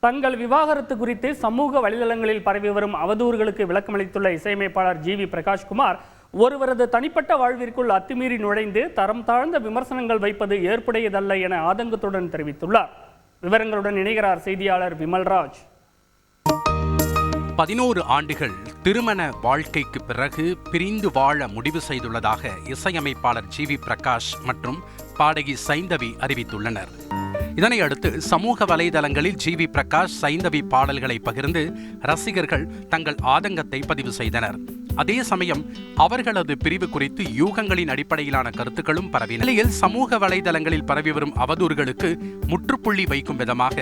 தங்கள் விவாகரத்து குறித்து சமூக வலைதளங்களில் பரவி வரும் அவதூறுகளுக்கு விளக்கமளித்துள்ள இசையமைப்பாளர் ஜி வி பிரகாஷ்குமார், ஒருவரது தனிப்பட்ட வாழ்விற்குள் அத்துமீறி நுழைந்து தரம் தாழ்ந்த விமர்சனங்கள் வைப்பது ஏற்புடையதல்ல என ஆதங்கத்துடன் தெரிவித்துள்ளார். விவரங்களுடன் இணைகிறார் செய்தியாளர் விமல்ராஜ். 11 ஆண்டுகள் திருமண வாழ்க்கைக்கு பிறகு பிரிந்து வாழ முடிவு செய்துள்ளதாக இசையமைப்பாளர் ஜி வி பிரகாஷ் மற்றும் பாடகி சைந்தவி அறிவித்துள்ளனர். இதனையடுத்து சமூக வலைதளங்களில் ஜி வி பிரகாஷ் சைந்தவி பாடல்களை பகிர்ந்து ரசிகர்கள் தங்கள் ஆதங்கத்தை பதிவு செய்தனர். அதே சமயம் அவர்களது பிரிவு குறித்து யூகங்களின் அடிப்படையிலான கருத்துக்களும் பரவின. நிலையில் சமூக வலைதளங்களில் பரவி வரும் அவதூறுகளுக்கு முற்றுப்புள்ளி வைக்கும் விதமாக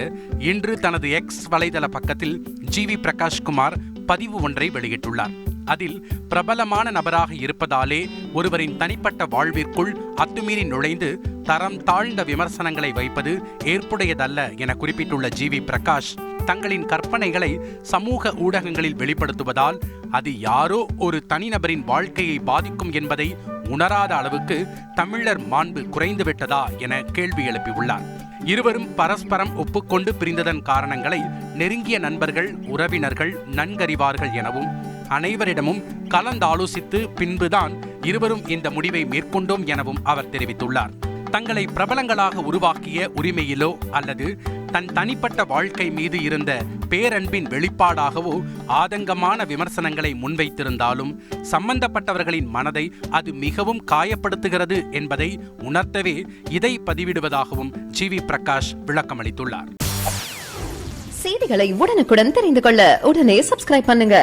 இன்று தனது எக்ஸ் வலைதள பக்கத்தில் ஜி வி பிரகாஷ்குமார் பதிவு ஒன்றை வெளியிட்டுள்ளார். அதில் பிரபலமான நபராக இருப்பதாலே ஒருவரின் தனிப்பட்ட வாழ்விற்குள் அத்துமீறி நுழைந்து தரம் தாழ்ந்த விமர்சனங்களை வைப்பது ஏற்புடையதல்ல என குறிப்பிட்டுள்ள ஜி வி பிரகாஷ், தங்களின் கற்பனைகளை சமூக ஊடகங்களில் வெளிப்படுத்துவதால் அது யாரோ ஒரு தனிநபரின் வாழ்க்கையை பாதிக்கும் என்பதை உணராத அளவுக்கு தமிழர் மாண்பு குறைந்துவிட்டதா என கேள்வி எழுப்பியுள்ளார். இருவரும் பரஸ்பரம் ஒப்புக்கொண்டு பிரிந்ததன் காரணங்களை நெருங்கிய நண்பர்கள், உறவினர்கள் நன்கறிவார்கள் எனவும் அனைவரிடமும் கலந்தாலோசித்து பின்புதான் இருவரும் இந்த முடிவை மேற்கொண்டோம் எனவும் அவர் தெரிவித்துள்ளார். தங்களை பிரபலங்களாக உருவாக்கிய உரிமையிலோ அல்லது தன் தனிப்பட்ட வாழ்க்கை மீது இருந்த பேரன்பின் வெளிப்பாடாகவோ ஆதங்கமான விமர்சனங்களை முன்வைத்திருந்தாலும் சம்பந்தப்பட்டவர்களின் மனதை அது மிகவும் காயப்படுத்துகிறது என்பதை உணர்த்தவே இதை பதிவிடுவதாகவும் ஜி வி பிரகாஷ் விளக்கமளித்துள்ளார். செய்திகளை உடனுக்குடன் தெரிந்து கொள்ள உடனே சப்ஸ்கிரைப் பண்ணுங்க.